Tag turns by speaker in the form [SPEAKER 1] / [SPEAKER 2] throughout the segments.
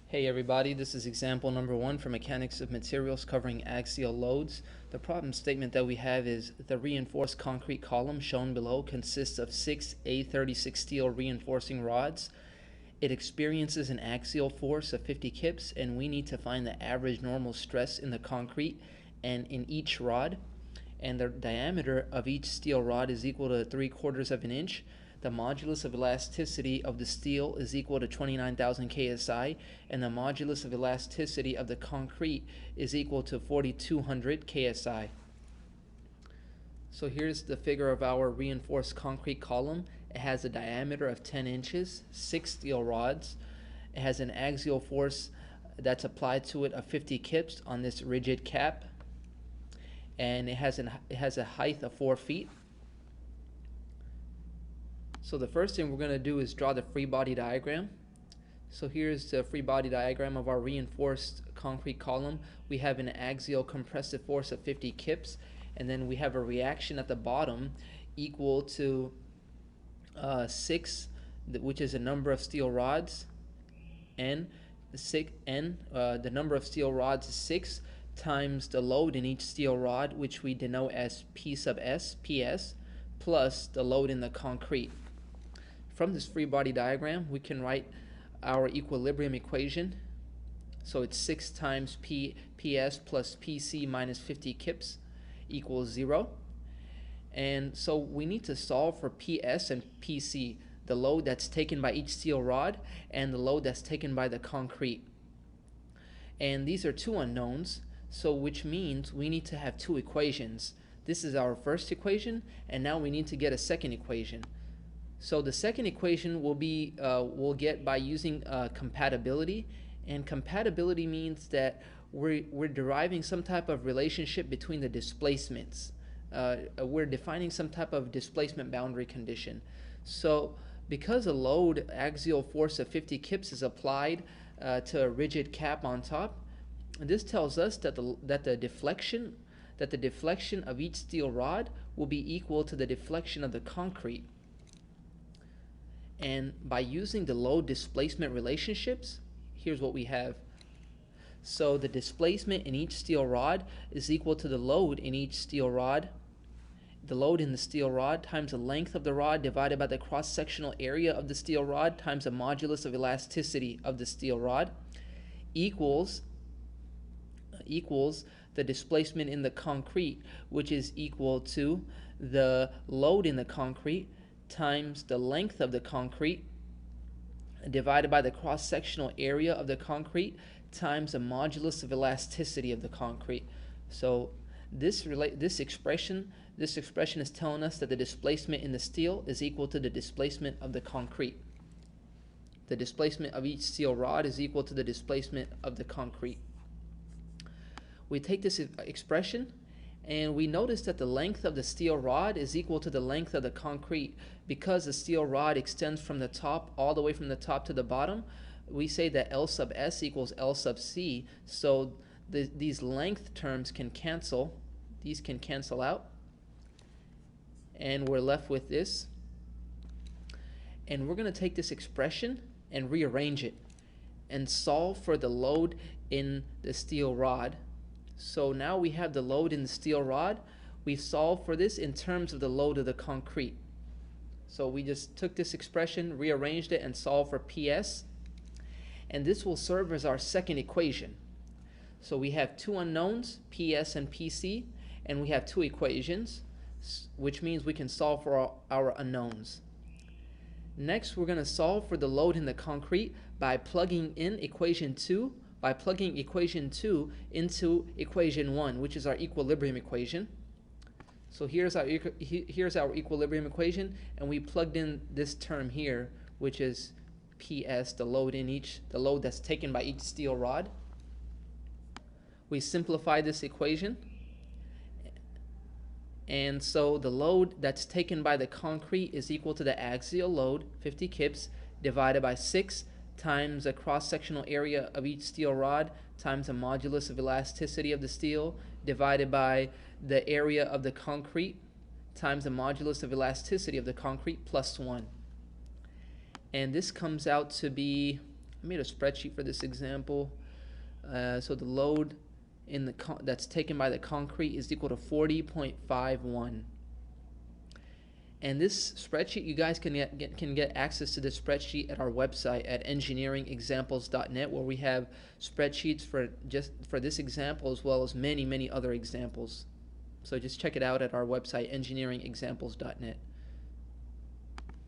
[SPEAKER 1] Hey everybody, this is example number 1 for mechanics of materials covering axial loads. The problem statement that we have is the reinforced concrete column shown below consists of 6 A36 steel reinforcing rods. It experiences an axial force of 50 kips, and we need to find the average normal stress in the concrete and in each rod. And the diameter of each steel rod is equal to 3/4 of an inch. The modulus of elasticity of the steel is equal to 29,000 ksi, and the modulus of elasticity of the concrete is equal to 4,200 ksi. So here's the figure of our reinforced concrete column. It has a diameter of 10 inches, 6 steel rods. It has an axial force that's applied to it of 50 kips on this rigid cap, and it has a height of 4 feet. So the first thing we're going to do is draw the free body diagram. So here's the free body diagram of our reinforced concrete column. We have an axial compressive force of 50 kips, and then we have a reaction at the bottom equal to 6, which is a number of steel rods, and the number of steel rods is 6 times the load in each steel rod, which we denote as P sub S, PS, plus the load in the concrete. From this free body diagram, we can write our equilibrium equation. So it's 6 times PS plus PC minus 50 kips equals 0. And so we need to solve for PS and PC, the load that's taken by each steel rod and the load that's taken by the concrete. And these are two unknowns, so which means we need to have two equations. This is our first equation, and now we need to get a second equation. So the second equation we'll get by using compatibility, and compatibility means that we're deriving some type of relationship between the displacements. We're defining some type of displacement boundary condition. So because a load axial force of 50 kips is applied to a rigid cap on top, this tells us that the deflection of each steel rod will be equal to the deflection of the concrete. And by using the load displacement relationships, here's what we have. So the displacement in each steel rod is equal to the load in each steel rod, the load in the steel rod times the length of the rod divided by the cross-sectional area of the steel rod times the modulus of elasticity of the steel rod equals the displacement in the concrete, which is equal to the load in the concrete times the length of the concrete divided by the cross-sectional area of the concrete times the modulus of elasticity of the concrete. So this expression is telling us that the displacement in the steel is equal to the displacement of the concrete. The displacement of each steel rod is equal to the displacement of the concrete. We take this expression and we notice that the length of the steel rod is equal to the length of the concrete. Because the steel rod extends from the top, all the way from the top to the bottom, we say that L sub S equals L sub C. So these length terms can cancel. These can cancel out. And we're left with this. And we're going to take this expression and rearrange it and solve for the load in the steel rod. So now we have the load in the steel rod. We solve for this in terms of the load of the concrete. So we just took this expression, rearranged it, and solved for PS. And this will serve as our second equation. So we have two unknowns, PS and PC, and we have two equations, which means we can solve for our unknowns. Next, we're going to solve for the load in the concrete by plugging equation 2 into equation 1, which is our equilibrium equation. So here's our equilibrium equation, and we plugged in this term here, which is PS, the load that's taken by each steel rod. We simplify this equation, and so the load that's taken by the concrete is equal to the axial load, 50 kips, divided by 6 times the cross-sectional area of each steel rod times the modulus of elasticity of the steel divided by the area of the concrete times the modulus of elasticity of the concrete plus 1. And this comes out to be I made a spreadsheet for this example. So the load in the that's taken by the concrete is equal to 40.51. And this spreadsheet, you guys can get access to this spreadsheet at our website at EngineeringExamples.net, where we have spreadsheets for this example as well as many other examples. So just check it out at our website, EngineeringExamples.net.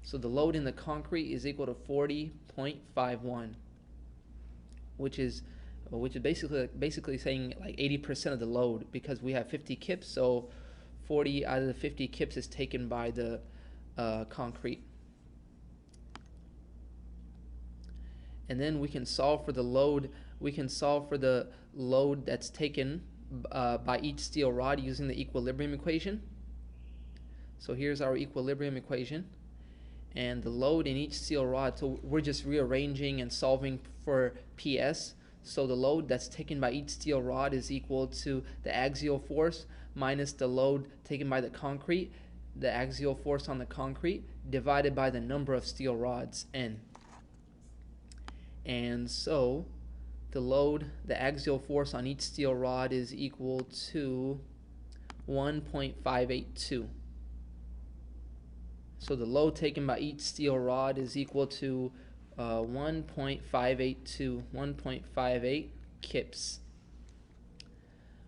[SPEAKER 1] So the load in the concrete is equal to 40.51, which is basically saying like 80% of the load, because we have 50 kips, so 40 out of the 50 kips is taken by the concrete. And then we can solve for the load. We can solve for the load that's taken by each steel rod using the equilibrium equation. So here's our equilibrium equation, and the load in each steel rod. So we're just rearranging and solving for PS. So the load that's taken by each steel rod is equal to the axial force minus the load taken by the concrete, the axial force on the concrete, divided by the number of steel rods, N. And so the axial force on each steel rod is equal to 1.582. So the load taken by each steel rod is equal to 1.582 kips.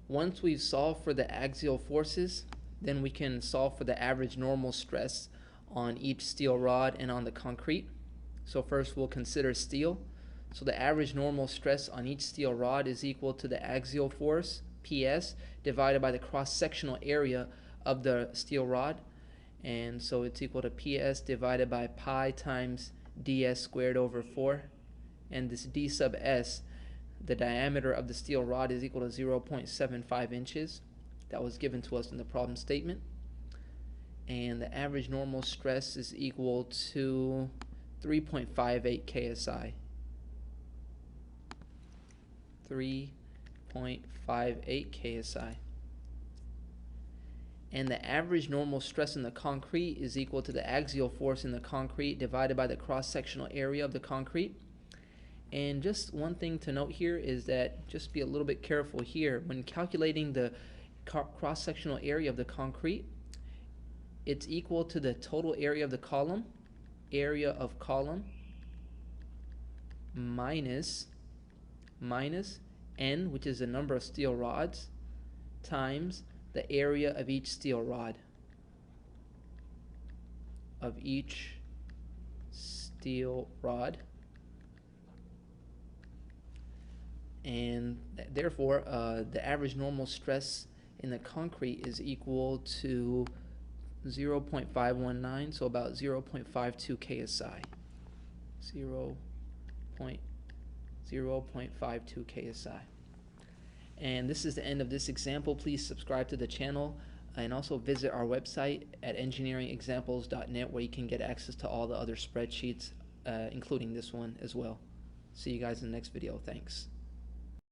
[SPEAKER 1] Once we've solved for the axial forces, then we can solve for the average normal stress on each steel rod and on the concrete. So first we'll consider steel. So the average normal stress on each steel rod is equal to the axial force, PS, divided by the cross-sectional area of the steel rod. And so it's equal to PS divided by pi times ds squared over 4. And this d sub s, the diameter of the steel rod, is equal to 0.75 inches. That was given to us in the problem statement. And the average normal stress is equal to 3.58 KSI. 3.58 KSI. And the average normal stress in the concrete is equal to the axial force in the concrete divided by the cross-sectional area of the concrete. And just one thing to note here is that just be a little bit careful here. When calculating the cross-sectional area of the concrete, it's equal to the total area of the column, minus N, which is the number of steel rods, times the area of each steel rod. And therefore the average normal stress in the concrete is equal to 0.519, so about 0.52 KSI. 0.52 KSI. And this is the end of this example. Please subscribe to the channel and also visit our website at EngineeringExamples.net, where you can get access to all the other spreadsheets, including this one as well. See you guys in the next video. Thanks.